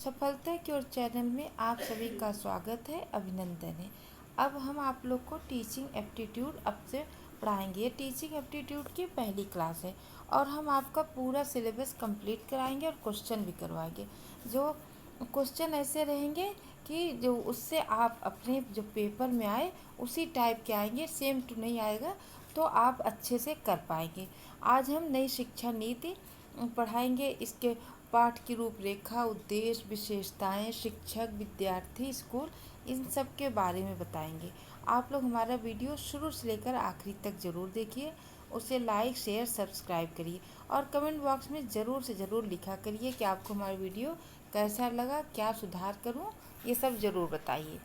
सफलता की ओर चैनल में आप सभी का स्वागत है, अभिनंदन है। अब हम आप लोग को टीचिंग एप्टीट्यूड अब से पढ़ाएंगे। ये टीचिंग एप्टीट्यूड की पहली क्लास है और हम आपका पूरा सिलेबस कंप्लीट कराएंगे और क्वेश्चन भी करवाएंगे। जो क्वेश्चन ऐसे रहेंगे कि जो उससे आप अपने जो पेपर में आए उसी टाइप के आएंगे, सेम टू नहीं आएगा, तो आप अच्छे से कर पाएंगे। आज हम नई शिक्षा नीति पढ़ाएंगे। इसके पाठ की रूपरेखा, उद्देश्य, विशेषताएं, शिक्षक, विद्यार्थी, स्कूल, इन सब के बारे में बताएंगे। आप लोग हमारा वीडियो शुरू से लेकर आखिरी तक ज़रूर देखिए, उसे लाइक, शेयर, सब्सक्राइब करिए और कमेंट बॉक्स में ज़रूर से ज़रूर लिखा करिए कि आपको हमारा वीडियो कैसा लगा, क्या सुधार करूं, ये सब ज़रूर बताइए।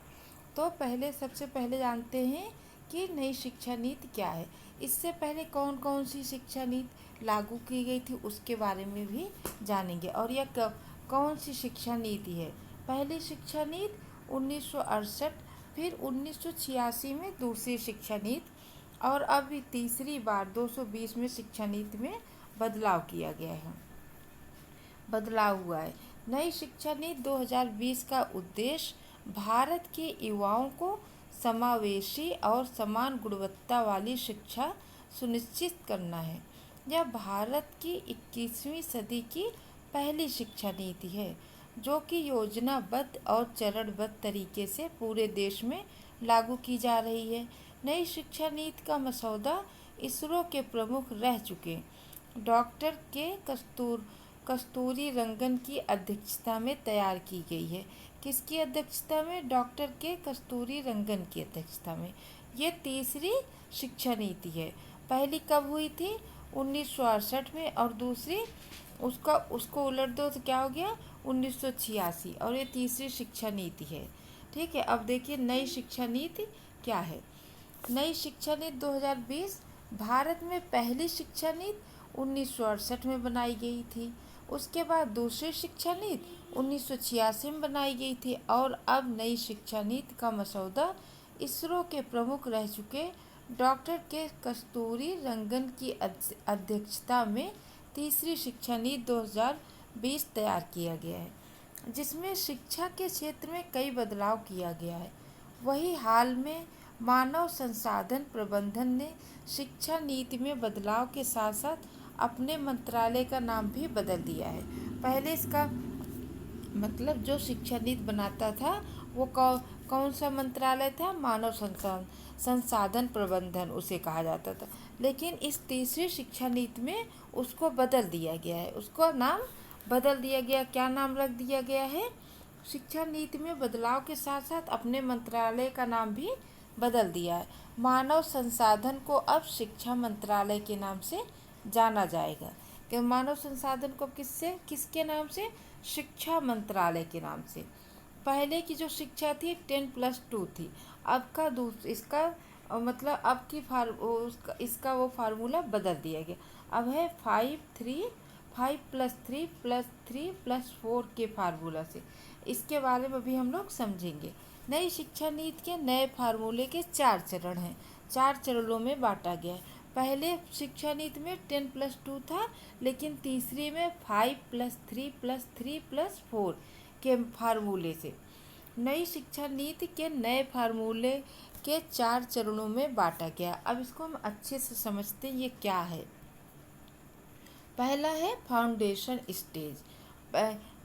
तो सबसे पहले जानते हैं कि नई शिक्षा नीति क्या है। इससे पहले कौन कौन सी शिक्षा नीति लागू की गई थी उसके बारे में भी जानेंगे। और यह कौन सी शिक्षा नीति है। पहली शिक्षा नीति 1968, फिर 1986 में दूसरी शिक्षा नीति, और अब तीसरी बार 220 में शिक्षा नीति में बदलाव किया गया है, बदलाव हुआ है। नई शिक्षा नीति 2020 का उद्देश्य भारत के युवाओं को समावेशी और समान गुणवत्ता वाली शिक्षा सुनिश्चित करना है। यह भारत की 21वीं सदी की पहली शिक्षा नीति है जो कि योजनाबद्ध और चरणबद्ध तरीके से पूरे देश में लागू की जा रही है। नई शिक्षा नीति का मसौदा इसरो के प्रमुख रह चुके डॉक्टर के कस्तूरी रंगन की अध्यक्षता में तैयार की गई है। किसकी अध्यक्षता में? डॉक्टर के कस्तूरी रंगन की अध्यक्षता में। ये तीसरी शिक्षा नीति है। पहली कब हुई थी? 1968 में, और दूसरी उसको उलट दो तो क्या हो गया? 1986। और ये तीसरी शिक्षा नीति है। ठीक है, अब देखिए नई शिक्षा नीति क्या है। नई शिक्षा नीति 2020 भारत में पहली शिक्षा नीति 1968 में बनाई गई थी। उसके बाद दूसरी शिक्षा नीति 1986 में बनाई गई थी, और अब नई शिक्षा नीति का मसौदा इसरो के प्रमुख रह चुके डॉक्टर के कस्तूरी रंगन की अध्यक्षता में तीसरी शिक्षा नीति 2020 तैयार किया गया है, जिसमें शिक्षा के क्षेत्र में कई बदलाव किया गया है। वही हाल में मानव संसाधन प्रबंधन ने शिक्षा नीति में बदलाव के साथ साथ अपने मंत्रालय का नाम भी बदल दिया है। पहले इसका मतलब जो शिक्षा नीति बनाता था वो कौन सा मंत्रालय था? मानव संसाधन प्रबंधन उसे कहा जाता था। लेकिन इस तीसरी शिक्षा नीति में उसको बदल दिया गया है, उसको नाम बदल दिया गया। क्या नाम रख दिया गया है? शिक्षा नीति में बदलाव के साथ साथ अपने मंत्रालय का नाम भी बदल दिया है। मानव संसाधन को अब शिक्षा मंत्रालय के नाम से जाना जाएगा। कि मानव संसाधन को किसके नाम से? शिक्षा मंत्रालय के नाम से। पहले की जो शिक्षा थी 10+2 थी। अब का इसका मतलब अब की इसका वो फार्मूला बदल दिया गया। अब है 5+3+3+4 के फार्मूला से। इसके बारे में भी हम लोग समझेंगे। नई शिक्षा नीति के नए फार्मूले के 4 चरण हैं, 4 चरणों में बांटा गया है। पहले शिक्षा नीति में 10+2 था, लेकिन तीसरी में 5+3+3+4 के फार्मूले से नई शिक्षा नीति के नए फार्मूले के 4 चरणों में बांटा गया। अब इसको हम अच्छे से समझते हैं ये क्या है। पहला है फाउंडेशन स्टेज।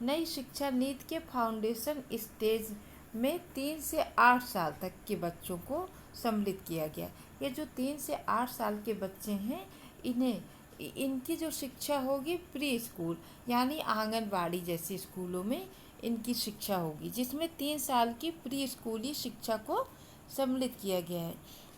नई शिक्षा नीति के फाउंडेशन स्टेज में 3 से 8 साल तक के बच्चों को सम्मिलित किया गया। ये जो 3 से 8 साल के बच्चे हैं, इनकी जो शिक्षा होगी प्री स्कूल यानी आंगनबाड़ी जैसे स्कूलों में इनकी शिक्षा होगी, जिसमें 3 साल की प्री स्कूली शिक्षा को सम्मिलित किया गया है,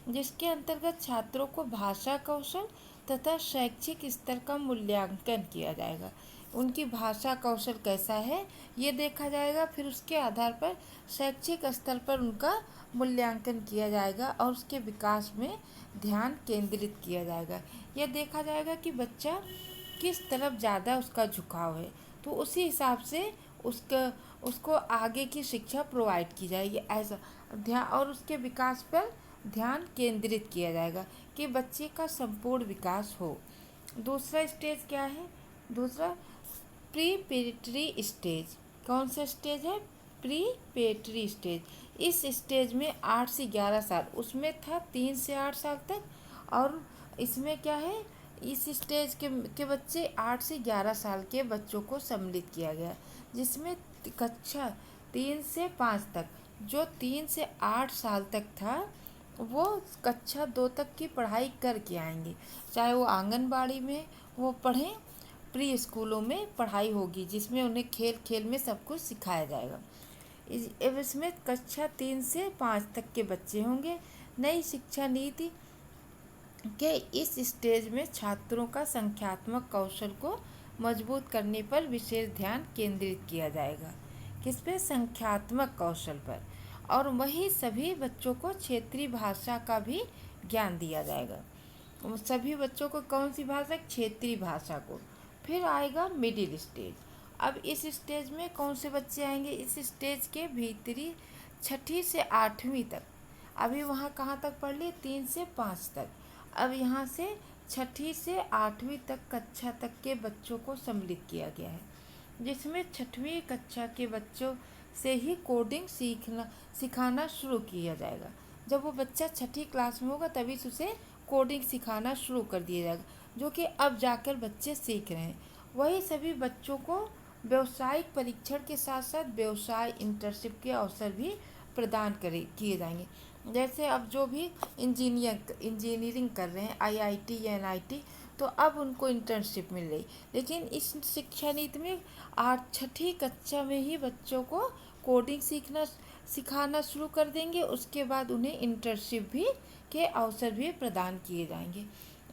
जिसके अंतर्गत छात्रों को भाषा कौशल तथा शैक्षिक स्तर का मूल्यांकन किया जाएगा। उनकी भाषा कौशल कैसा है ये देखा जाएगा, फिर उसके आधार पर शैक्षिक स्तर पर उनका मूल्यांकन किया जाएगा और उसके विकास में ध्यान केंद्रित किया जाएगा। यह देखा जाएगा कि बच्चा किस तरफ ज़्यादा उसका झुकाव है, तो उसी हिसाब से उसको आगे की शिक्षा प्रोवाइड की जाएगी। ऐसा ध्यान और उसके विकास पर ध्यान केंद्रित किया जाएगा कि बच्चे का संपूर्ण विकास हो। दूसरा स्टेज क्या है? दूसरा प्रीपेरेटरी स्टेज। कौन सा स्टेज है? प्रीपेटरी स्टेज। इस स्टेज में 8 से 11 साल, उसमें था 3 से 8 साल तक, और इसमें क्या है, इस स्टेज के बच्चे 8 से 11 साल के बच्चों को सम्मिलित किया गया, जिसमें कक्षा 3 से 5 तक, जो 3 से 8 साल तक था, वो कक्षा 2 तक की पढ़ाई करके आएंगे, चाहे वो आंगनबाड़ी में वो पढ़ें, प्री स्कूलों में पढ़ाई होगी जिसमें उन्हें खेल खेल में सब कुछ सिखाया जाएगा। इसमें कक्षा 3 से 5 तक के बच्चे होंगे। नई शिक्षा नीति के इस स्टेज में छात्रों का संख्यात्मक कौशल को मजबूत करने पर विशेष ध्यान केंद्रित किया जाएगा। किस पे? संख्यात्मक कौशल पर। और वही सभी बच्चों को क्षेत्रीय भाषा का भी ज्ञान दिया जाएगा। सभी बच्चों को कौन सी भाषा? क्षेत्रीय भाषा को। फिर आएगा मिडिल स्टेज। अब इस स्टेज में कौन से बच्चे आएंगे? इस स्टेज के भीतरी 6ठी से 8वीं तक, अभी वहाँ कहाँ तक पढ़ लिए? 3 से 5 तक। अब यहाँ से 6ठी से 8वीं तक कक्षा तक के बच्चों को सम्मिलित किया गया है, जिसमें 6वीं कक्षा के बच्चों से ही कोडिंग सिखाना शुरू किया जाएगा। जब वो बच्चा 6ठी क्लास में होगा तभी से उसे कोडिंग सिखाना शुरू कर दिया जाएगा, जो कि अब जाकर बच्चे सीख रहे हैं। वही सभी बच्चों को व्यावसायिक परीक्षण के साथ साथ व्यवसाय इंटर्नशिप के अवसर भी प्रदान किए जाएंगे। जैसे अब जो भी इंजीनियरिंग कर रहे हैं आईआईटी या एनआईटी, तो अब उनको इंटर्नशिप मिल रही, लेकिन इस शिक्षा नीति में 6ठी कक्षा में ही बच्चों को कोडिंग सिखाना शुरू कर देंगे। उसके बाद उन्हें इंटर्नशिप भी के अवसर भी प्रदान किए जाएंगे।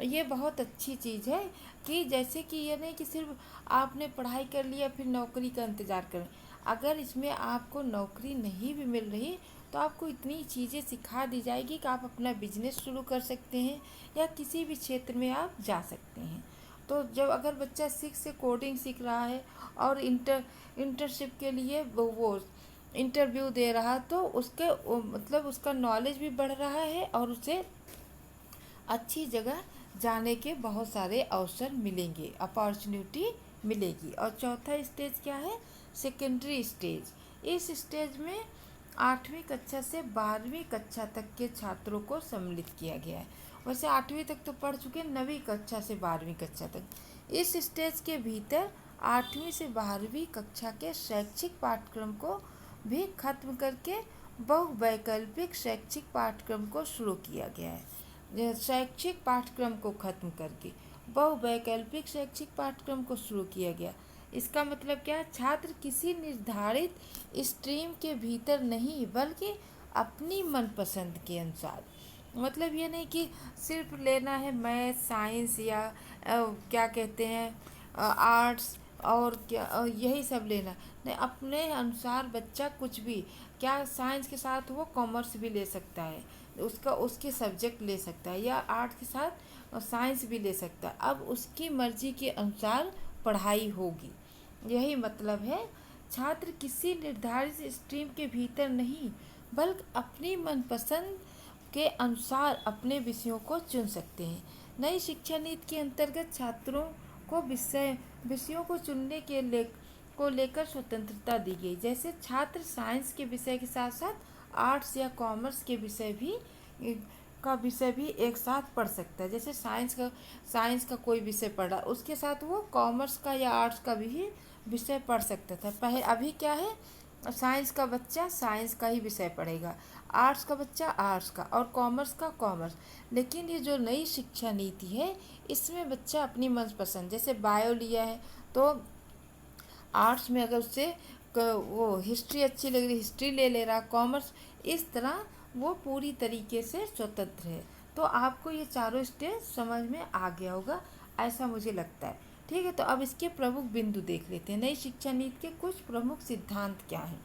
ये बहुत अच्छी चीज़ है कि जैसे कि ये नहीं कि सिर्फ आपने पढ़ाई कर लिया फिर नौकरी का इंतज़ार करें। अगर इसमें आपको नौकरी नहीं भी मिल रही तो आपको इतनी चीज़ें सिखा दी जाएगी कि आप अपना बिजनेस शुरू कर सकते हैं या किसी भी क्षेत्र में आप जा सकते हैं। तो जब अगर बच्चा 6 से कोडिंग सीख रहा है और इंटर्नशिप के लिए वो इंटरव्यू दे रहा, तो उसके मतलब उसका नॉलेज भी बढ़ रहा है और उसे अच्छी जगह जाने के बहुत सारे अवसर मिलेंगे, अपॉर्चुनिटी मिलेगी। और चौथा स्टेज क्या है? Secondary stage. इस स्टेज में 8वीं कक्षा से 12वीं कक्षा तक के छात्रों को सम्मिलित किया गया है। वैसे 8वीं तक तो पढ़ चुके, 9वीं कक्षा से 12वीं कक्षा तक। इस स्टेज के भीतर 8वीं से 12वीं कक्षा के शैक्षिक पाठ्यक्रम को भी खत्म करके बहुवैकल्पिक शैक्षिक पाठ्यक्रम को शुरू किया गया है। शैक्षिक पाठ्यक्रम को खत्म करके बहुवैकल्पिक शैक्षिक पाठ्यक्रम को शुरू किया गया। इसका मतलब क्या है? छात्र किसी निर्धारित स्ट्रीम के भीतर नहीं बल्कि अपनी मनपसंद के अनुसार, मतलब ये नहीं कि सिर्फ लेना है मैथ साइंस या क्या कहते हैं आर्ट्स और क्या यही सब लेना नहीं, अपने अनुसार बच्चा कुछ भी, क्या साइंस के साथ वो कॉमर्स भी ले सकता है, उसके सब्जेक्ट ले सकता है, या आर्ट के साथ साइंस भी ले सकता है। अब उसकी मर्जी के अनुसार पढ़ाई होगी, यही मतलब है। छात्र किसी निर्धारित स्ट्रीम के भीतर नहीं बल्कि अपनी मनपसंद के अनुसार अपने विषयों को चुन सकते हैं। नई शिक्षा नीति के अंतर्गत छात्रों को विषयों को चुनने को लेकर स्वतंत्रता दी गई। जैसे छात्र साइंस के विषय के साथ साथ आर्ट्स या कॉमर्स के विषय भी एक साथ पढ़ सकता है। जैसे साइंस का कोई विषय पढ़ा, उसके साथ वो कॉमर्स का या आर्ट्स का भी विषय पढ़ सकता था। पहले अभी क्या है, साइंस का बच्चा साइंस का ही विषय पढ़ेगा, आर्ट्स का बच्चा आर्ट्स का और कॉमर्स का कॉमर्स। लेकिन ये जो नई शिक्षा नीति है इसमें बच्चा अपनी मनपसंद, जैसे बायो लिया है तो आर्ट्स में अगर उससे वो हिस्ट्री अच्छी लग रही हिस्ट्री ले रहा, कॉमर्स, इस तरह वो पूरी तरीके से स्वतंत्र है। तो आपको ये चारों स्टेज समझ में आ गया होगा, ऐसा मुझे लगता है। ठीक है, तो अब इसके प्रमुख बिंदु देख लेते हैं। नई शिक्षा नीति के कुछ प्रमुख सिद्धांत क्या हैं?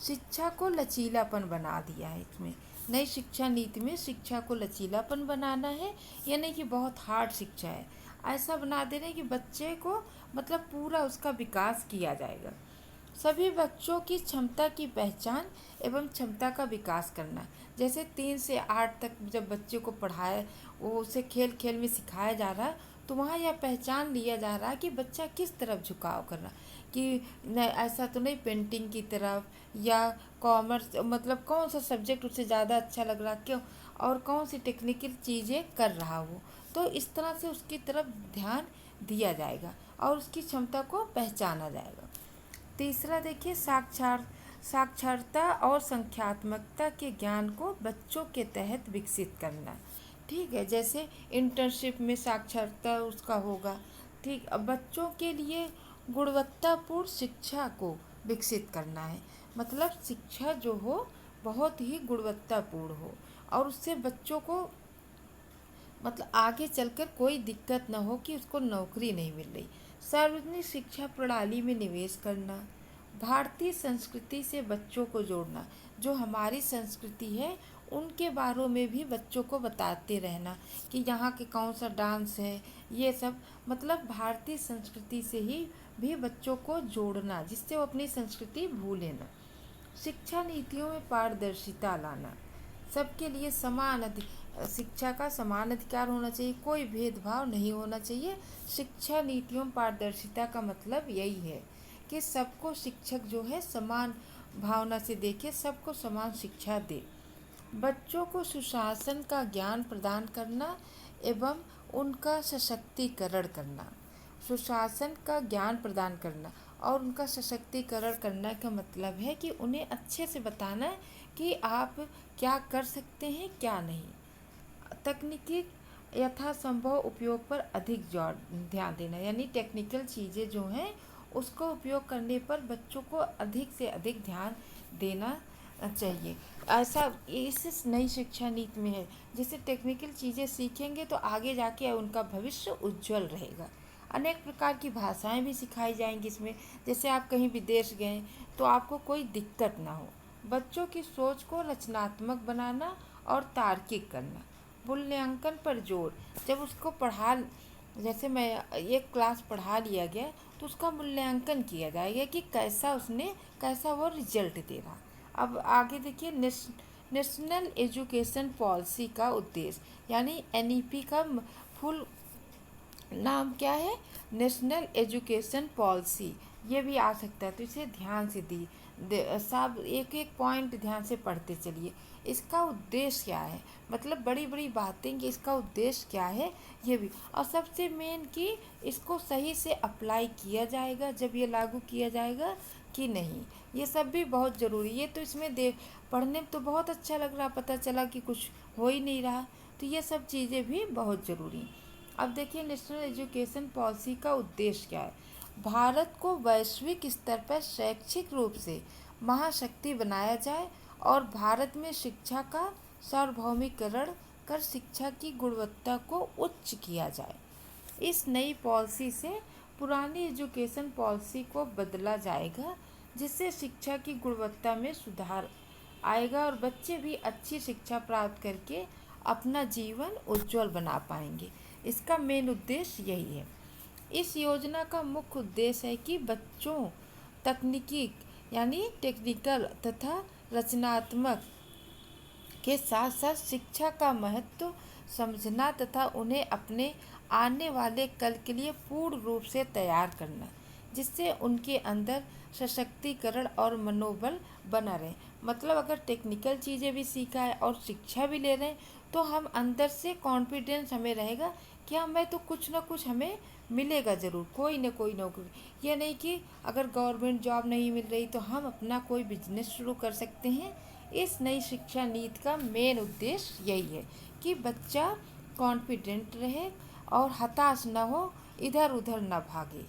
शिक्षा को लचीलापन बना दिया है। इसमें नई शिक्षा नीति में शिक्षा को लचीलापन बनाना है, ये नहीं कि बहुत हार्ड शिक्षा है, ऐसा बना दे रहे कि बच्चे को मतलब पूरा उसका विकास किया जाएगा। सभी बच्चों की क्षमता की पहचान एवं क्षमता का विकास करना। जैसे 3 से 8 तक जब बच्चे को पढ़ाया, वो उसे खेल खेल में सिखाया जा रहा है, तो वहाँ यह पहचान लिया जा रहा है कि बच्चा किस तरफ झुकाव कर रहा है, कि न ऐसा तो नहीं पेंटिंग की तरफ, या कॉमर्स, मतलब कौन सा सब्जेक्ट उसे ज़्यादा अच्छा लग रहा क्यों, और कौन सी टेक्निकल चीज़ें कर रहा वो, तो इस तरह से उसकी तरफ ध्यान दिया जाएगा और उसकी क्षमता को पहचाना जाएगा। तीसरा देखिए, साक्षरता और संख्यात्मकता के ज्ञान को बच्चों के तहत विकसित करना। ठीक है, जैसे इंटर्नशिप में साक्षरता उसका होगा। ठीक, अब बच्चों के लिए गुणवत्तापूर्ण शिक्षा को विकसित करना है, मतलब शिक्षा जो हो बहुत ही गुणवत्तापूर्ण हो और उससे बच्चों को मतलब आगे चलकर कोई दिक्कत ना हो कि उसको नौकरी नहीं मिल रही। सार्वजनिक शिक्षा प्रणाली में निवेश करना, भारतीय संस्कृति से बच्चों को जोड़ना, जो हमारी संस्कृति है उनके बारे में भी बच्चों को बताते रहना कि यहाँ के कौन सा डांस है, ये सब मतलब भारतीय संस्कृति से ही भी बच्चों को जोड़ना, जिससे वो अपनी संस्कृति भूले ना। शिक्षा नीतियों में पारदर्शिता लाना, सबके लिए शिक्षा का समान अधिकार होना चाहिए, कोई भेदभाव नहीं होना चाहिए। शिक्षा नीतियों में पारदर्शिता का मतलब यही है कि सबको शिक्षक जो है समान भावना से देखे, सबको समान शिक्षा दे। बच्चों को सुशासन का ज्ञान प्रदान करना एवं उनका सशक्तिकरण करना। सुशासन का ज्ञान प्रदान करना और उनका सशक्तिकरण करना का मतलब है कि उन्हें अच्छे से बताना है कि आप क्या कर सकते हैं क्या नहीं। तकनीकी यथासंभव उपयोग पर अधिक ध्यान देना, यानी टेक्निकल चीज़ें जो हैं उसको उपयोग करने पर बच्चों को अधिक से अधिक ध्यान देना चाहिए। ऐसा इस नई शिक्षा नीति में है, जैसे टेक्निकल चीज़ें सीखेंगे तो आगे जाके उनका भविष्य उज्जवल रहेगा। अनेक प्रकार की भाषाएं भी सिखाई जाएंगी इसमें, जैसे आप कहीं विदेश गए तो आपको कोई दिक्कत ना हो। बच्चों की सोच को रचनात्मक बनाना और तार्किक करना। मूल्यांकन पर जोर, जब उसको जैसे मैं एक क्लास पढ़ा लिया गया तो उसका मूल्यांकन किया जाएगा कि कैसा वो रिजल्ट दे रहा। अब आगे देखिए, नेशनल एजुकेशन पॉलिसी का उद्देश्य, यानी एनईपी का फुल नाम क्या है, नेशनल एजुकेशन पॉलिसी, ये भी आ सकता है तो इसे ध्यान से सब एक एक पॉइंट ध्यान से पढ़ते चलिए। इसका उद्देश्य क्या है, मतलब बड़ी बड़ी बातें कि इसका उद्देश्य क्या है ये भी, और सबसे मेन कि इसको सही से अप्लाई किया जाएगा, जब ये लागू किया जाएगा कि नहीं, ये सब भी बहुत ज़रूरी है। तो इसमें पढ़ने में तो बहुत अच्छा लग रहा, पता चला कि कुछ हो ही नहीं रहा, तो ये सब चीज़ें भी बहुत ज़रूरी हैं। अब देखिए, नेशनल एजुकेशन पॉलिसी का उद्देश्य क्या है। भारत को वैश्विक स्तर पर शैक्षिक रूप से महाशक्ति बनाया जाए और भारत में शिक्षा का सार्वभौमिकरण कर शिक्षा की गुणवत्ता को उच्च किया जाए। इस नई पॉलिसी से पुरानी एजुकेशन पॉलिसी को बदला जाएगा, जिससे शिक्षा की गुणवत्ता में सुधार आएगा और बच्चे भी अच्छी शिक्षा प्राप्त करके अपना जीवन उज्जवल बना पाएंगे। इसका मेन उद्देश्य यही है। इस योजना का मुख्य उद्देश्य है कि बच्चों तकनीकी यानी टेक्निकल तथा रचनात्मक के साथ साथ शिक्षा का महत्व समझना तथा उन्हें अपने आने वाले कल के लिए पूर्ण रूप से तैयार करना, जिससे उनके अंदर सशक्तिकरण और मनोबल बना रहे। मतलब अगर टेक्निकल चीज़ें भी सीखा है और शिक्षा भी ले रहे हैं तो हम अंदर से कॉन्फिडेंस हमें रहेगा कि हमें तो कुछ ना कुछ हमें मिलेगा ज़रूर, कोई ना कोई नौकरी। ये नहीं कि अगर गवर्नमेंट जॉब नहीं मिल रही तो हम अपना कोई बिजनेस शुरू कर सकते हैं। इस नई शिक्षा नीति का मेन उद्देश्य यही है कि बच्चा कॉन्फिडेंट रहे और हताश न हो, इधर उधर न भागे।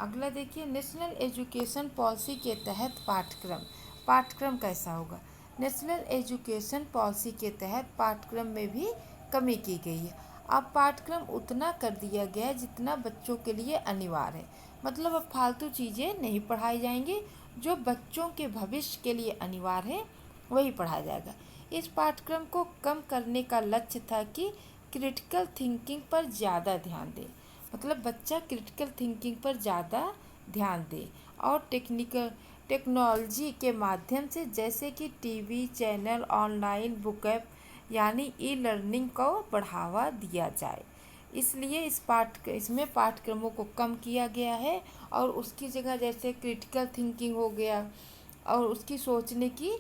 अगला देखिए, नेशनल एजुकेशन पॉलिसी के तहत पाठ्यक्रम कैसा होगा। नेशनल एजुकेशन पॉलिसी के तहत पाठ्यक्रम में भी कमी की गई है। अब पाठ्यक्रम उतना कर दिया गया है जितना बच्चों के लिए अनिवार्य है, मतलब अब फालतू चीज़ें नहीं पढ़ाई जाएंगी, जो बच्चों के भविष्य के लिए अनिवार्य है वही पढ़ाया जाएगा। इस पाठ्यक्रम को कम करने का लक्ष्य था कि क्रिटिकल थिंकिंग पर ज़्यादा ध्यान दे, मतलब बच्चा क्रिटिकल थिंकिंग पर ज़्यादा ध्यान दे और टेक्नोलॉजी के माध्यम से, जैसे कि TV channel, online book app यानी ई लर्निंग को बढ़ावा दिया जाए। इसलिए इसमें पाठ्यक्रमों को कम किया गया है और उसकी जगह जैसे क्रिटिकल थिंकिंग हो गया और उसकी सोचने की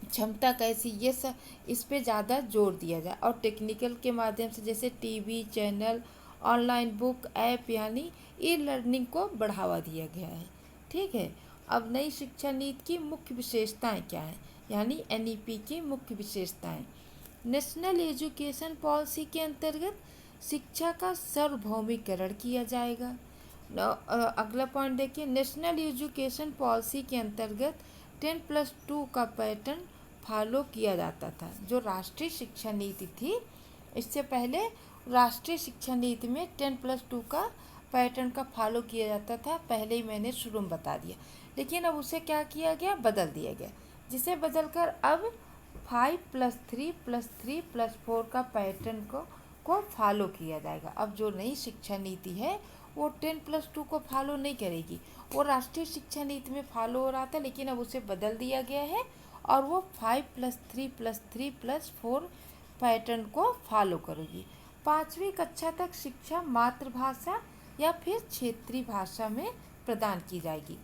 क्षमता कैसी, ये सब इस पे ज़्यादा जोर दिया जाए। और टेक्निकल के माध्यम से जैसे TV channel, online book, app यानी ई लर्निंग को बढ़ावा दिया गया है। ठीक है। अब नई शिक्षा नीति की मुख्य विशेषताएं क्या हैं, यानी एनईपी की मुख्य विशेषताएं। नेशनल एजुकेशन पॉलिसी के अंतर्गत शिक्षा का सार्वभौमिकरण किया जाएगा। अगला पॉइंट देखिए, नेशनल एजुकेशन पॉलिसी के अंतर्गत 10+2 का पैटर्न फॉलो किया जाता था। जो राष्ट्रीय शिक्षा नीति थी, इससे पहले राष्ट्रीय शिक्षा नीति में 10+2 का पैटर्न का फॉलो किया जाता था। पहले ही मैंने शुरू में बता दिया, लेकिन अब उसे क्या किया गया, बदल दिया गया, जिसे बदलकर अब 5+3+3+4 का पैटर्न को फॉलो किया जाएगा। अब जो नई शिक्षा नीति है वो 10+2 को फॉलो नहीं करेगी। वो राष्ट्रीय शिक्षा नीति में फॉलो हो रहा था, लेकिन अब उसे बदल दिया गया है और वो 5+3+3+4 पैटर्न को फॉलो करेगी। 5वीं कक्षा तक शिक्षा मातृभाषा या फिर क्षेत्रीय भाषा में प्रदान की जाएगी।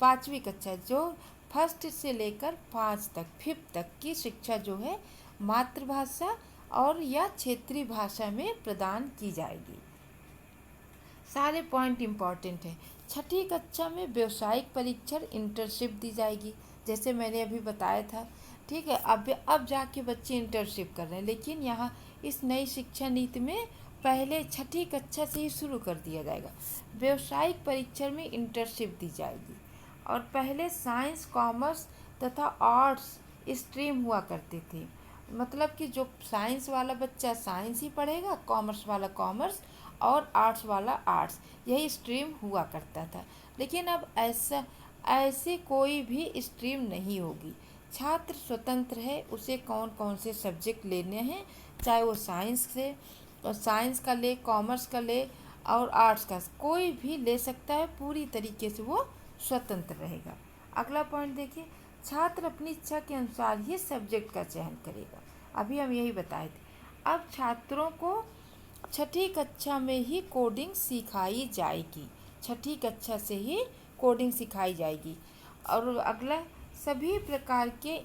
5वीं कक्षा जो फर्स्ट से लेकर 5 तक, 5th तक की शिक्षा जो है मातृभाषा और या क्षेत्रीय भाषा में प्रदान की जाएगी। सारे पॉइंट इम्पॉर्टेंट हैं। 6ठी कक्षा में व्यावसायिक परीक्षण इंटर्नशिप दी जाएगी, जैसे मैंने अभी बताया था। ठीक है। अब जाके बच्चे इंटर्नशिप कर रहे हैं, लेकिन यहाँ इस नई शिक्षा नीति में पहले 6ठी कक्षा से ही शुरू कर दिया जाएगा। व्यावसायिक परीक्षण में इंटर्नशिप दी जाएगी। और पहले साइंस, कॉमर्स तथा आर्ट्स स्ट्रीम हुआ करते थे, मतलब कि जो साइंस वाला बच्चा साइंस ही पढ़ेगा, कॉमर्स वाला कॉमर्स और आर्ट्स वाला आर्ट्स, यही स्ट्रीम हुआ करता था। लेकिन अब ऐसे कोई भी स्ट्रीम नहीं होगी। छात्र स्वतंत्र है, उसे कौन कौन से सब्जेक्ट लेने हैं, चाहे वो साइंस का ले, कॉमर्स का ले और आर्ट्स का, कोई भी ले सकता है। पूरी तरीके से वो स्वतंत्र रहेगा। अगला पॉइंट देखिए, छात्र अपनी इच्छा के अनुसार ही सब्जेक्ट का चयन करेगा। अभी हम यही बताए थे। अब छात्रों को 6ठी कक्षा में ही कोडिंग सिखाई जाएगी। 6ठी कक्षा से ही कोडिंग सिखाई जाएगी। और अगला, सभी प्रकार के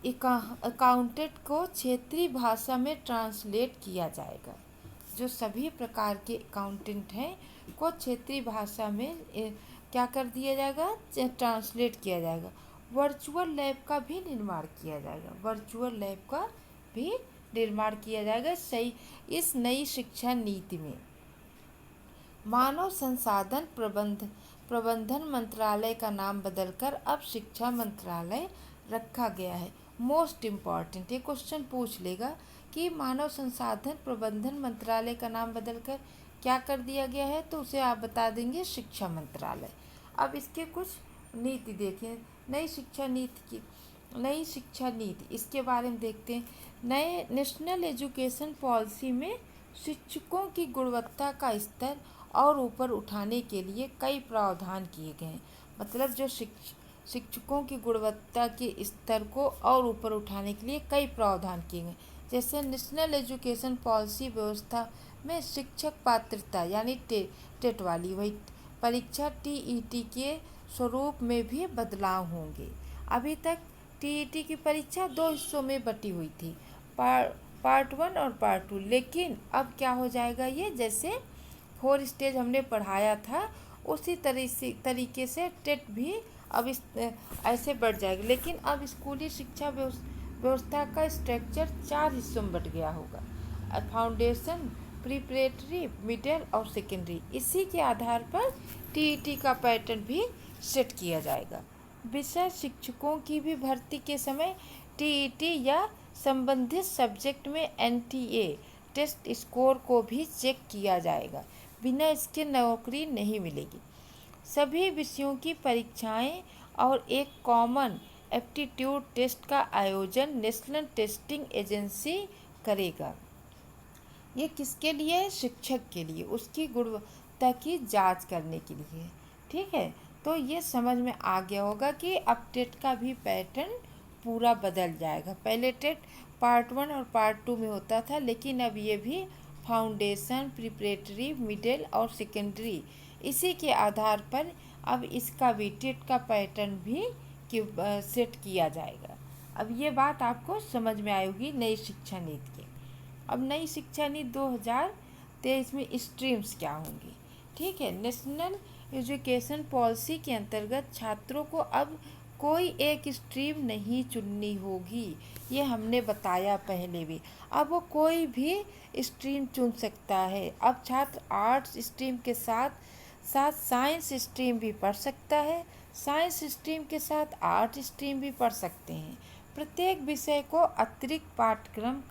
अकाउंटेंट को क्षेत्रीय भाषा में ट्रांसलेट किया जाएगा। जो सभी प्रकार के अकाउंटेंट हैं को क्षेत्रीय भाषा में क्या कर दिया जाएगा, ट्रांसलेट किया जाएगा। वर्चुअल लैब का भी निर्माण किया जाएगा। वर्चुअल लैब का भी निर्माण किया जाएगा इस नई शिक्षा नीति में। मानव संसाधन प्रबंधन मंत्रालय का नाम बदलकर अब शिक्षा मंत्रालय रखा गया है। मोस्ट इम्पॉर्टेंट, ये क्वेश्चन पूछ लेगा कि मानव संसाधन प्रबंधन मंत्रालय का नाम बदलकर क्या कर दिया गया है, तो उसे आप बता देंगे शिक्षा मंत्रालय। अब इसके कुछ नीति देखें। नई शिक्षा नीति इसके बारे में देखते हैं। नए नेशनल एजुकेशन पॉलिसी में शिक्षकों की गुणवत्ता का स्तर और ऊपर उठाने के लिए कई प्रावधान किए गए हैं। मतलब जो शिक्षकों की गुणवत्ता के स्तर को और ऊपर उठाने के लिए कई प्रावधान किए गए। जैसे नेशनल एजुकेशन पॉलिसी व्यवस्था में शिक्षक पात्रता यानी टेट वाली वही परीक्षा टीईटी के स्वरूप में भी बदलाव होंगे। अभी तक टीईटी की परीक्षा 2 हिस्सों में बटी हुई थी, पार्ट 1 और पार्ट 2, लेकिन अब क्या हो जाएगा, ये जैसे 4 स्टेज हमने पढ़ाया था उसी तरीके से टेट भी अब ऐसे बढ़ जाएगा। लेकिन अब स्कूली शिक्षा व्यवस्था का स्ट्रक्चर 4 हिस्सों में बट गया होगा, फाउंडेशन, प्रिपरेटरी, मिडिल और सेकेंडरी। इसी के आधार पर टीईटी का पैटर्न भी सेट किया जाएगा। विषय शिक्षकों की भी भर्ती के समय टीईटी या संबंधित सब्जेक्ट में एनटीए टेस्ट स्कोर को भी चेक किया जाएगा, बिना इसके नौकरी नहीं मिलेगी। सभी विषयों की परीक्षाएं और एक कॉमन एप्टीट्यूड टेस्ट का आयोजन नेशनल टेस्टिंग एजेंसी करेगा। ये किसके लिए है, शिक्षक के लिए, उसकी गुणवत्ता की जांच करने के लिए। ठीक है, तो ये समझ में आ गया होगा कि अब टेट का भी पैटर्न पूरा बदल जाएगा। पहले टेट पार्ट 1 और पार्ट 2 में होता था, लेकिन अब ये भी फाउंडेशन, प्रिपरेटरी, मिडिल और सेकेंडरी, इसी के आधार पर अब इसका बीटेड का पैटर्न भी सेट किया जाएगा। अब ये बात आपको समझ में आएगी नई शिक्षा नीति की। अब नई शिक्षा नीति 2023 में स्ट्रीम्स क्या होंगी, ठीक है। नेशनल एजुकेशन पॉलिसी के अंतर्गत छात्रों को अब कोई एक स्ट्रीम नहीं चुननी होगी, ये हमने बताया पहले भी। अब वो कोई भी स्ट्रीम चुन सकता है। अब छात्र आर्ट्स स्ट्रीम के साथ साथ साइंस स्ट्रीम भी पढ़ सकता है, साइंस स्ट्रीम के साथ आर्ट स्ट्रीम भी पढ़ सकते हैं। प्रत्येक विषय को अतिरिक्त पाठ्यक्रम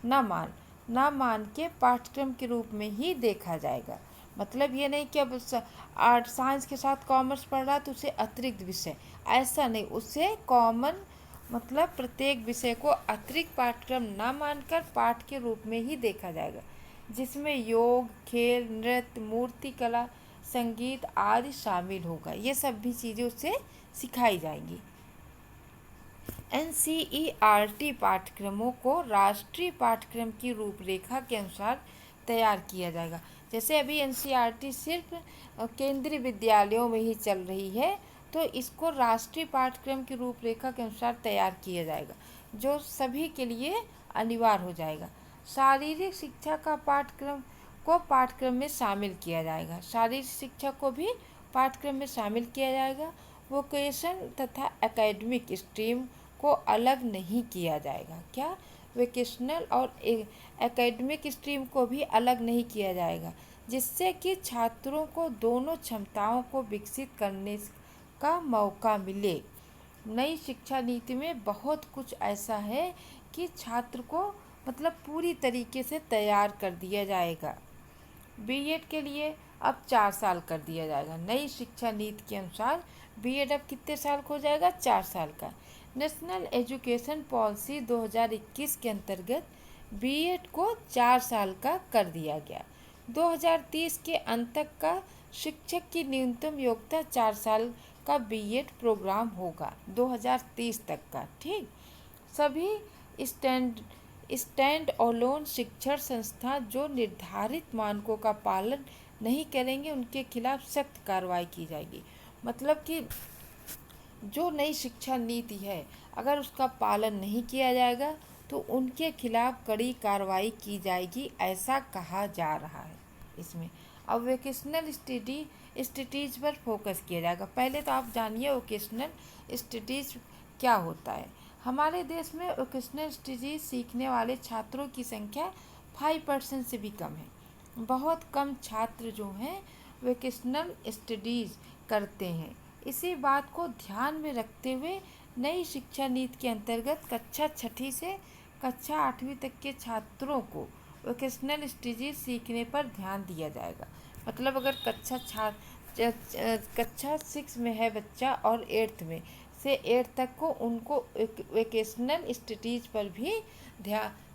न मान के पाठ्यक्रम के रूप में ही देखा जाएगा। मतलब ये नहीं कि अब आर्ट साइंस के साथ कॉमर्स पढ़ रहा है तो उसे अतिरिक्त विषय, ऐसा नहीं। उसे कॉमन मतलब प्रत्येक विषय को अतिरिक्त पाठ्यक्रम न मानकर पाठ के रूप में ही देखा जाएगा, जिसमें योग, खेल, नृत्य, मूर्ति कला, संगीत आदि शामिल होगा। ये सब भी चीज़ें उससे सिखाई जाएंगी। NCERT पाठ्यक्रमों को राष्ट्रीय पाठ्यक्रम की रूपरेखा के अनुसार तैयार किया जाएगा। जैसे अभी NCERT सिर्फ केंद्रीय विद्यालयों में ही चल रही है, तो इसको राष्ट्रीय पाठ्यक्रम की रूपरेखा के अनुसार तैयार किया जाएगा, जो सभी के लिए अनिवार्य हो जाएगा। शारीरिक शिक्षा का पाठ्यक्रम में शामिल किया जाएगा। शारीरिक शिक्षा को भी पाठ्यक्रम में शामिल किया जाएगा। वोकेशन तथा एकेडमिक स्ट्रीम को अलग नहीं किया जाएगा। क्या? वोकेशनल और एकेडमिक स्ट्रीम को भी अलग नहीं किया जाएगा, जिससे कि छात्रों को दोनों क्षमताओं को विकसित करने का मौका मिले। नई शिक्षा नीति में बहुत कुछ ऐसा है कि छात्र को मतलब पूरी तरीके से तैयार कर दिया जाएगा। बीएड के लिए अब 4 साल कर दिया जाएगा। नई शिक्षा नीति के अनुसार बीएड अब कितने साल का हो जाएगा? 4 साल का। नेशनल एजुकेशन पॉलिसी 2021 के अंतर्गत बीएड को 4 साल का कर दिया गया। 2030 के अंत तक का शिक्षक की न्यूनतम योग्यता 4 साल का बीएड प्रोग्राम होगा, 2030 तक का, ठीक। सभी स्टैंड अलोन शिक्षण संस्था जो निर्धारित मानकों का पालन नहीं करेंगे, उनके खिलाफ सख्त कार्रवाई की जाएगी। मतलब कि जो नई शिक्षा नीति है, अगर उसका पालन नहीं किया जाएगा तो उनके खिलाफ कड़ी कार्रवाई की जाएगी, ऐसा कहा जा रहा है इसमें। अब वोकेशनल स्टडीज पर फोकस किया जाएगा। पहले तो आप जानिए वोकेशनल स्टडीज क्या होता है। हमारे देश में वोकेशनल स्टडीज सीखने वाले छात्रों की संख्या 5% से भी कम है। बहुत कम छात्र जो हैं वोकेशनल स्टडीज करते हैं। इसी बात को ध्यान में रखते हुए नई शिक्षा नीति के अंतर्गत कक्षा 6ठी से कक्षा 8वीं तक के छात्रों को वोकेशनल स्टडीज सीखने पर ध्यान दिया जाएगा। मतलब अगर कक्षा 6 में है बच्चा और 8th में से 8 तक को उनको वोकेशनल स्टडीज पर भी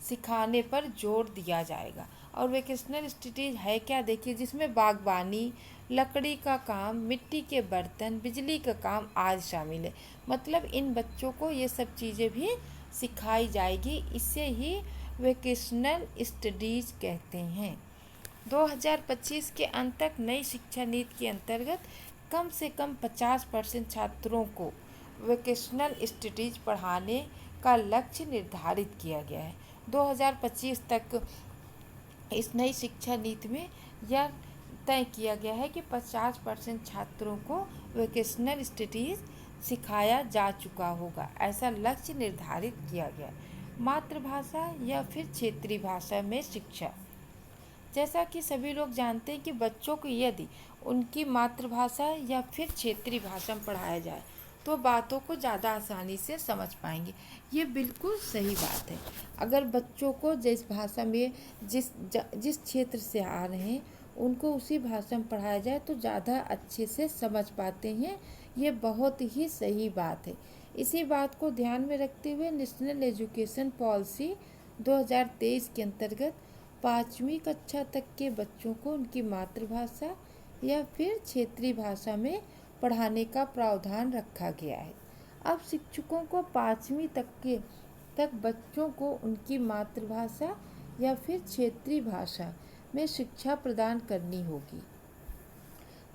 सिखाने पर जोर दिया जाएगा। और वोकेशनल स्टडीज है क्या? देखिए, जिसमें बागवानी, लकड़ी का काम, मिट्टी के बर्तन, बिजली का काम आदि शामिल है। मतलब इन बच्चों को ये सब चीज़ें भी सिखाई जाएगी, इसे ही वोकेशनल स्टडीज कहते हैं। 2025 के अंत तक नई शिक्षा नीति के अंतर्गत कम से कम 50% छात्रों को वोकेशनल स्टडीज पढ़ाने का लक्ष्य निर्धारित किया गया है। 2025 तक इस नई शिक्षा नीति में यह तय किया गया है कि 50% छात्रों को वोकेशनल स्टडीज सिखाया जा चुका होगा, ऐसा लक्ष्य निर्धारित किया गया। मातृभाषा या फिर क्षेत्रीय भाषा में शिक्षा। जैसा कि सभी लोग जानते हैं कि बच्चों को यदि उनकी मातृभाषा या फिर क्षेत्रीय भाषा में पढ़ाया जाए तो बातों को ज़्यादा आसानी से समझ पाएंगे। ये बिल्कुल सही बात है। अगर बच्चों को जिस भाषा में जिस क्षेत्र से आ रहे हैं उनको उसी भाषा में पढ़ाया जाए तो ज़्यादा अच्छे से समझ पाते हैं। ये बहुत ही सही बात है। इसी बात को ध्यान में रखते हुए नेशनल एजुकेशन पॉलिसी 2023 के अंतर्गत 5वीं कक्षा तक के बच्चों को उनकी मातृभाषा या फिर क्षेत्रीय भाषा में पढ़ाने का प्रावधान रखा गया है। अब शिक्षकों को 5वीं तक के पुस्तक बच्चों को उनकी मातृभाषा या फिर क्षेत्रीय भाषा में शिक्षा प्रदान करनी होगी।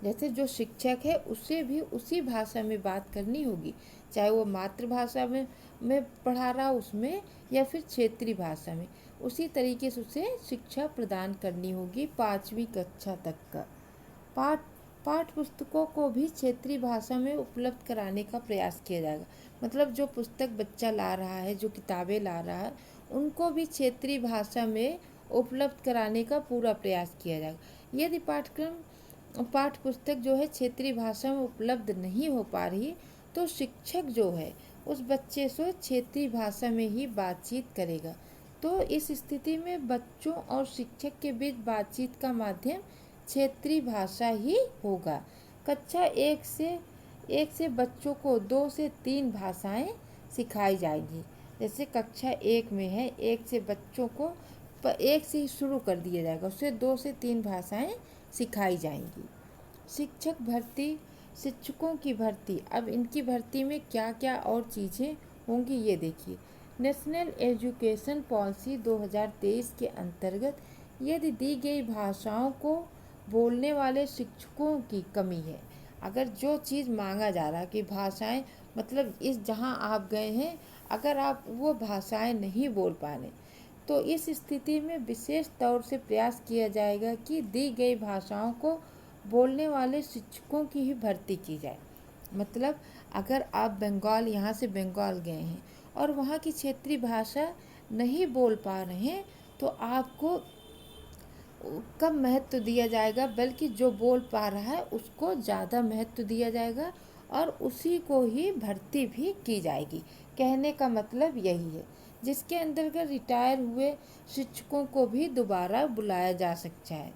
जैसे जो शिक्षक है उसे भी उसी भाषा में बात करनी होगी, चाहे वो मातृभाषा में पढ़ा रहा उसमें या फिर क्षेत्रीय भाषा में, उसी तरीके से उसे शिक्षा प्रदान करनी होगी 5वीं कक्षा तक का। पाठ्य पुस्तकों को भी क्षेत्रीय भाषा में उपलब्ध कराने का प्रयास किया जाएगा। मतलब जो पुस्तक बच्चा ला रहा है, जो किताबें ला रहा है, उनको भी क्षेत्रीय भाषा में उपलब्ध कराने का पूरा प्रयास किया जाएगा। यदि पाठ्य पुस्तक जो है क्षेत्रीय भाषा में उपलब्ध नहीं हो पा रही, तो शिक्षक जो है उस बच्चे से क्षेत्रीय भाषा में ही बातचीत करेगा। तो इस स्थिति में बच्चों और शिक्षक के बीच बातचीत का माध्यम क्षेत्रीय भाषा ही होगा। कक्षा एक से बच्चों को 2 से 3 भाषाएं सिखाई जाएंगी। जैसे कक्षा 1 में है, 1 से बच्चों को 1 से ही शुरू कर दिया जाएगा, उससे 2 से 3 भाषाएं सिखाई जाएंगी। शिक्षकों की भर्ती, अब इनकी भर्ती में क्या क्या और चीज़ें होंगी ये देखिए। नेशनल एजुकेशन पॉलिसी 2023 के अंतर्गत यदि दी गई भाषाओं को बोलने वाले शिक्षकों की कमी है, अगर जो चीज़ मांगा जा रहा है कि भाषाएं, मतलब इस जहां आप गए हैं अगर आप वो भाषाएं नहीं बोल पा रहे, तो इस स्थिति में विशेष तौर से प्रयास किया जाएगा कि दी गई भाषाओं को बोलने वाले शिक्षकों की ही भर्ती की जाए। मतलब अगर आप यहाँ से बंगाल गए हैं और वहाँ की क्षेत्रीय भाषा नहीं बोल पा रहे हैं, तो आपको कम महत्व दिया जाएगा, बल्कि जो बोल पा रहा है उसको ज़्यादा महत्व दिया जाएगा और उसी को ही भर्ती भी की जाएगी। कहने का मतलब यही है, जिसके अंतर्गत रिटायर हुए शिक्षकों को भी दोबारा बुलाया जा सकता है।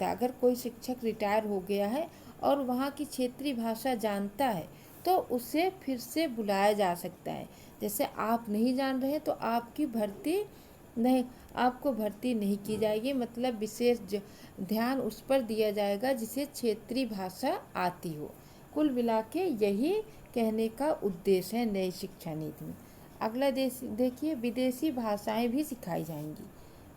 अगर कोई शिक्षक रिटायर हो गया है और वहाँ की क्षेत्रीय भाषा जानता है तो उसे फिर से बुलाया जा सकता है। जैसे आप नहीं जान रहे तो आपको भर्ती नहीं की जाएगी। मतलब विशेष ध्यान उस पर दिया जाएगा जिसे क्षेत्रीय भाषा आती हो। कुल मिला के यही कहने का उद्देश्य है नई शिक्षा नीति में। अगला देखिए, विदेशी भाषाएं भी सिखाई जाएंगी।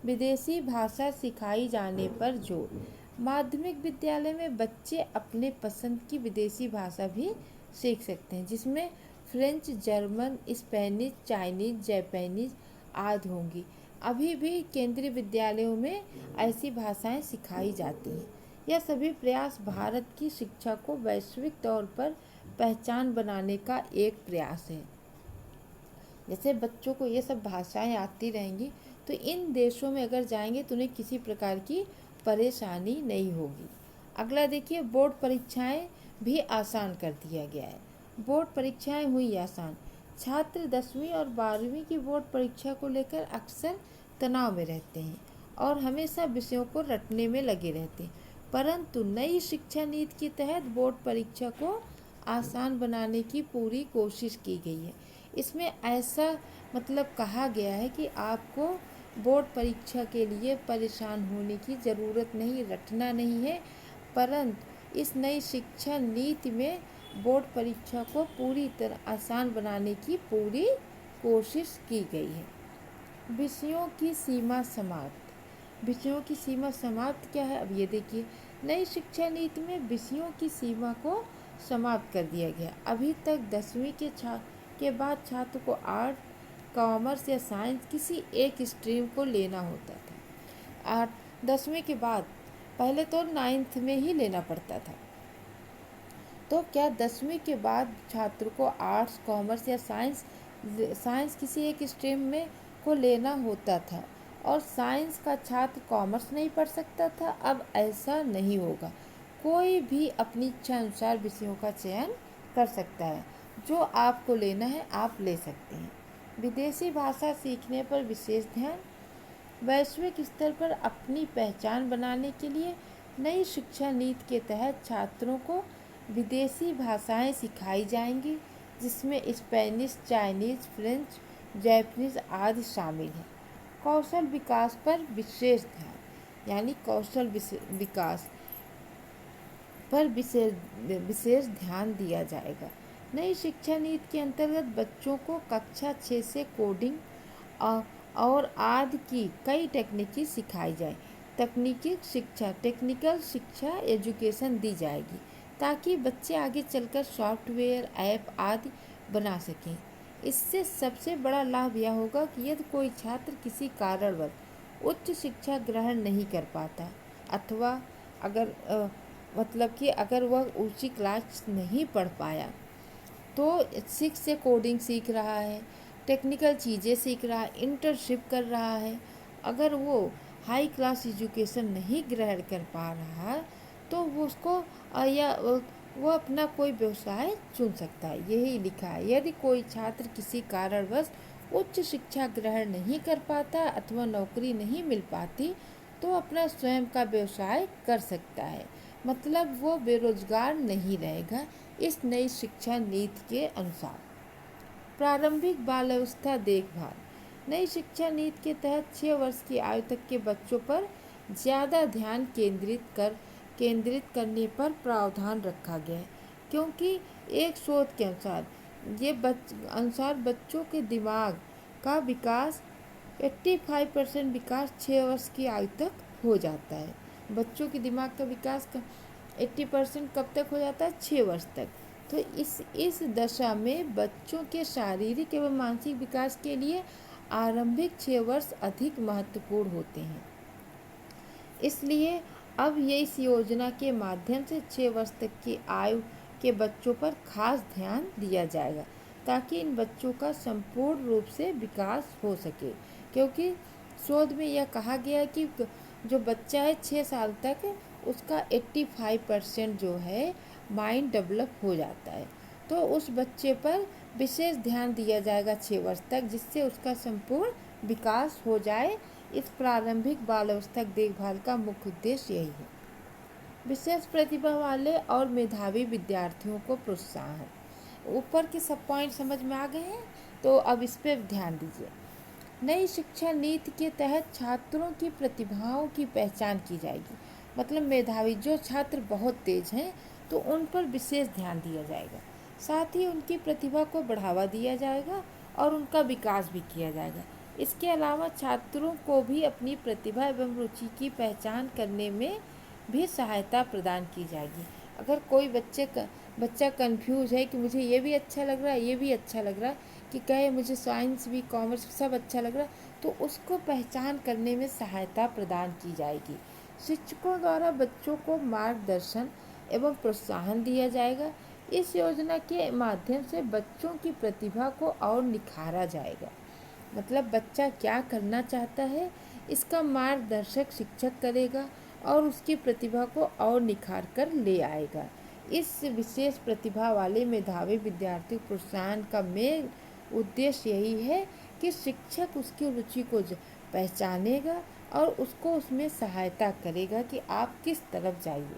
विदेशी भाषा सिखाई जाने पर जोर। माध्यमिक विद्यालय में बच्चे अपने पसंद की विदेशी भाषा भी सीख सकते हैं, जिसमें French, German, Spanish, Chinese, Japanese आदि होंगी। अभी भी केंद्रीय विद्यालयों में ऐसी भाषाएं सिखाई जाती हैं। यह सभी प्रयास भारत की शिक्षा को वैश्विक तौर पर पहचान बनाने का एक प्रयास है। जैसे बच्चों को ये सब भाषाएं आती रहेंगी तो इन देशों में अगर जाएंगे तो उन्हें किसी प्रकार की परेशानी नहीं होगी। अगला देखिए, बोर्ड परीक्षाएं भी आसान कर दिया गया है। बोर्ड परीक्षाएं हुई आसान। छात्र 10वीं और 12वीं की बोर्ड परीक्षा को लेकर अक्सर तनाव में रहते हैं और हमेशा विषयों को रटने में लगे रहते हैं, परंतु नई शिक्षा नीति के तहत बोर्ड परीक्षा को आसान बनाने की पूरी कोशिश की गई है। इसमें ऐसा मतलब कहा गया है कि आपको बोर्ड परीक्षा के लिए परेशान होने की ज़रूरत नहीं, रटना नहीं है, परंतु इस नई शिक्षा नीति में बोर्ड परीक्षा को पूरी तरह आसान बनाने की पूरी कोशिश की गई है। विषयों की सीमा समाप्त। विषयों की सीमा समाप्त क्या है, अब ये देखिए। नई शिक्षा नीति में विषयों की सीमा को समाप्त कर दिया गया। अभी तक 10वीं के बाद छात्र को आर्ट, कॉमर्स या साइंस किसी एक स्ट्रीम को लेना होता था। 10वीं के बाद पहले तो 9th में ही लेना पड़ता था। तो क्या 10वीं के बाद छात्र को आर्ट्स, कॉमर्स या साइंस किसी एक स्ट्रीम में को लेना होता था और साइंस का छात्र कॉमर्स नहीं पढ़ सकता था। अब ऐसा नहीं होगा, कोई भी अपनी इच्छा अनुसार विषयों का चयन कर सकता है। जो आपको लेना है आप ले सकते हैं। विदेशी भाषा सीखने पर विशेष ध्यान। वैश्विक स्तर पर अपनी पहचान बनाने के लिए नई शिक्षा नीति के तहत छात्रों को विदेशी भाषाएं सिखाई जाएंगी, जिसमें स्पेनिश, चाइनीज, फ्रेंच, जापानीज आदि शामिल हैं। कौशल विकास पर विशेष ध्यान, यानी कौशल विकास पर विशेष ध्यान दिया जाएगा। नई शिक्षा नीति के अंतर्गत बच्चों को कक्षा 6 से कोडिंग और आदि की कई तकनीकी सिखाई जाए। टेक्निकल शिक्षा एजुकेशन दी जाएगी ताकि बच्चे आगे चलकर सॉफ्टवेयर, ऐप आदि बना सकें। इससे सबसे बड़ा लाभ यह होगा कि यदि कोई छात्र किसी कारणवश उच्च शिक्षा ग्रहण नहीं कर पाता अथवा अगर वह ऊंची क्लास नहीं पढ़ पाया तो 6 से कोडिंग सीख रहा है, टेक्निकल चीज़ें सीख रहा है, इंटर्नशिप कर रहा है, अगर वो हाई क्लास एजुकेशन नहीं ग्रहण कर पा रहा तो वो अपना कोई व्यवसाय चुन सकता है। यही लिखा है, यदि कोई छात्र किसी कारणवश उच्च शिक्षा ग्रहण नहीं कर पाता अथवा नौकरी नहीं मिल पाती तो अपना स्वयं का व्यवसाय कर सकता है, मतलब वो बेरोजगार नहीं रहेगा। इस नई शिक्षा नीति के अनुसार प्रारंभिक बाल्यावस्था देखभाल। नई शिक्षा नीति के तहत 6 वर्ष की आयु तक के बच्चों पर ज़्यादा ध्यान केंद्रित करने पर प्रावधान रखा गया है, क्योंकि एक शोध के अनुसार बच्चों के दिमाग का विकास 85% विकास 6 वर्ष की आयु तक हो जाता है। बच्चों के दिमाग का विकास 80% कब तक हो जाता है? 6 वर्ष तक। तो इस दशा में बच्चों के शारीरिक एवं मानसिक विकास के लिए आरंभिक 6 वर्ष अधिक महत्वपूर्ण होते हैं। इसलिए अब ये इस योजना के माध्यम से 6 वर्ष तक की आयु के बच्चों पर खास ध्यान दिया जाएगा ताकि इन बच्चों का संपूर्ण रूप से विकास हो सके, क्योंकि शोध में यह कहा गया कि जो बच्चा है 6 साल तक उसका 85% जो है माइंड डेवलप हो जाता है, तो उस बच्चे पर विशेष ध्यान दिया जाएगा 6 वर्ष तक, जिससे उसका संपूर्ण विकास हो जाए। इस प्रारंभिक बाल्यावस्था देखभाल का मुख्य उद्देश्य यही है। विशेष प्रतिभा वाले और मेधावी विद्यार्थियों को प्रोत्साहन। ऊपर के सब पॉइंट समझ में आ गए हैं, तो अब इस पर ध्यान दीजिए। नई शिक्षा नीति के तहत छात्रों की प्रतिभाओं की पहचान की जाएगी, मतलब मेधावी जो छात्र बहुत तेज हैं तो उन पर विशेष ध्यान दिया जाएगा। साथ ही उनकी प्रतिभा को बढ़ावा दिया जाएगा और उनका विकास भी किया जाएगा। इसके अलावा छात्रों को भी अपनी प्रतिभा एवं रुचि की पहचान करने में भी सहायता प्रदान की जाएगी। अगर कोई बच्चा कंफ्यूज है कि मुझे ये भी अच्छा लग रहा है, ये भी अच्छा लग रहा है, कि कहे मुझे साइंस भी, कॉमर्स सब अच्छा लग रहा है, तो उसको पहचान करने में सहायता प्रदान की जाएगी। शिक्षकों द्वारा बच्चों को मार्गदर्शन एवं प्रोत्साहन दिया जाएगा। इस योजना के माध्यम से बच्चों की प्रतिभा को और निखारा जाएगा, मतलब बच्चा क्या करना चाहता है इसका मार्गदर्शक शिक्षक करेगा और उसकी प्रतिभा को और निखार कर ले आएगा। इस विशेष प्रतिभा वाले मेधावी विद्यार्थी प्रोत्साहन का मेन उद्देश्य यही है कि शिक्षक उसकी रुचि को पहचानेगा और उसको उसमें सहायता करेगा कि आप किस तरफ जाइए।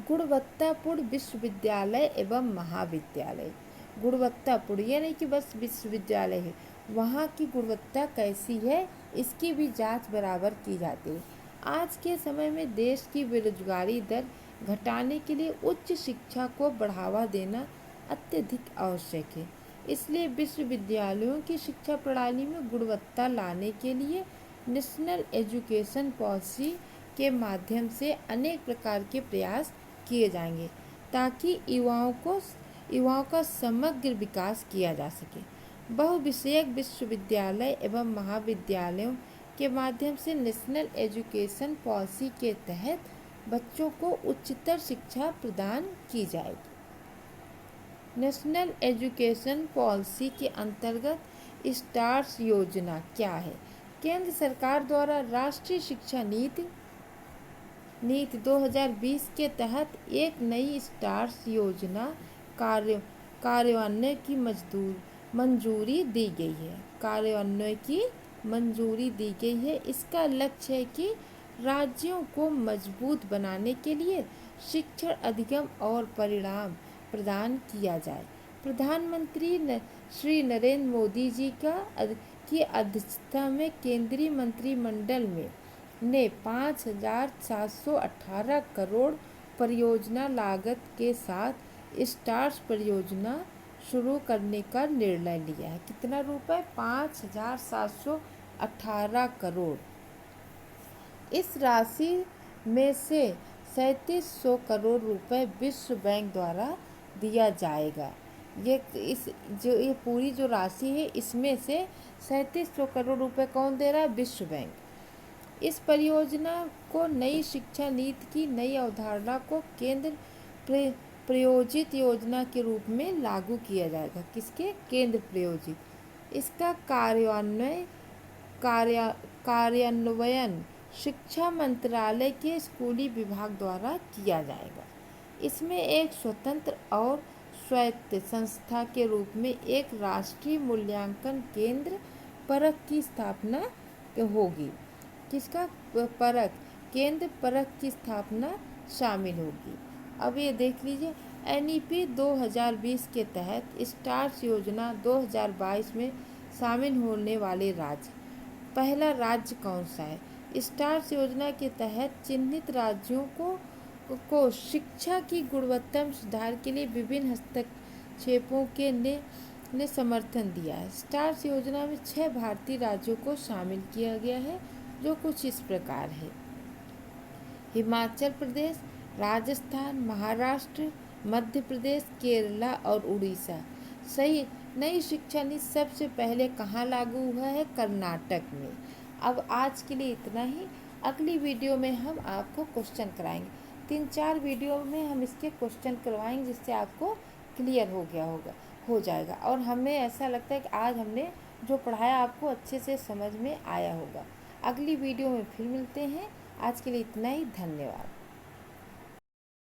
गुणवत्तापूर्ण विश्वविद्यालय एवं महाविद्यालय। गुणवत्तापूर्ण ये नहीं कि बस विश्वविद्यालय है, वहाँ की गुणवत्ता कैसी है इसकी भी जांच बराबर की जाती है। आज के समय में देश की बेरोजगारी दर घटाने के लिए उच्च शिक्षा को बढ़ावा देना अत्यधिक आवश्यक है। इसलिए विश्वविद्यालयों की शिक्षा प्रणाली में गुणवत्ता लाने के लिए नेशनल एजुकेशन पॉलिसी के माध्यम से अनेक प्रकार के प्रयास किए जाएंगे ताकि युवाओं का समग्र विकास किया जा सके। बहुविषयक विश्वविद्यालय एवं महाविद्यालयों के माध्यम से नेशनल एजुकेशन पॉलिसी के तहत बच्चों को उच्चतर शिक्षा प्रदान की जाएगी। नेशनल एजुकेशन पॉलिसी के अंतर्गत स्टार्स योजना क्या है? केंद्र सरकार द्वारा राष्ट्रीय शिक्षा नीति 2020 के तहत एक नई स्टार्स योजना कार्यान्वयन की मंजूरी दी गई है। कार्यान्वयन की मंजूरी दी गई है। इसका लक्ष्य है कि राज्यों को मजबूत बनाने के लिए शिक्षण अधिगम और परिणाम प्रदान किया जाए। प्रधानमंत्री श्री नरेंद्र मोदी जी की अध्यक्षता में केंद्रीय मंत्रिमंडल ने 5,718 करोड़ परियोजना लागत के साथ स्टार्स परियोजना शुरू करने का निर्णय लिया है। कितना रुपए? 5,718 करोड़। इस राशि में से 3700 करोड़ रुपए विश्व बैंक द्वारा दिया जाएगा। ये पूरी जो राशि है इसमें से 3700 करोड़ रुपए कौन दे रहा है? विश्व बैंक। इस परियोजना को नई शिक्षा नीति की नई अवधारणा को केंद्र प्रायोजित योजना के रूप में लागू किया जाएगा। किसके? केंद्र प्रायोजित। इसका कार्यान्वयन शिक्षा मंत्रालय के स्कूली विभाग द्वारा किया जाएगा। इसमें एक स्वतंत्र और स्वायत्त संस्था के रूप में एक राष्ट्रीय मूल्यांकन केंद्र परख की स्थापना होगी। किसका? परख केंद्र परख की स्थापना शामिल होगी। अब ये देख लीजिए, NEP 2020 के तहत स्टार्स योजना 2022 में शामिल होने वाले राज्य। पहला राज्य कौन सा है? स्टार्स योजना के तहत चिन्हित राज्यों को शिक्षा की गुणवत्ता में सुधार के लिए विभिन्न हस्तक्षेपों के ने समर्थन दिया है। स्टार्स योजना में 6 भारतीय राज्यों को शामिल किया गया है, जो कुछ इस प्रकार है: हिमाचल प्रदेश, राजस्थान, महाराष्ट्र, मध्य प्रदेश, केरला और उड़ीसा। सही। नई शिक्षा नीति सबसे पहले कहाँ लागू हुआ है? कर्नाटक में। अब आज के लिए इतना ही। अगली वीडियो में हम आपको क्वेश्चन कराएंगे। 3-4 वीडियो में हम इसके क्वेश्चन करवाएंगे, जिससे आपको क्लियर हो जाएगा। और हमें ऐसा लगता है कि आज हमने जो पढ़ाया आपको अच्छे से समझ में आया होगा। अगली वीडियो में फिर मिलते हैं। आज के लिए इतना ही। धन्यवाद।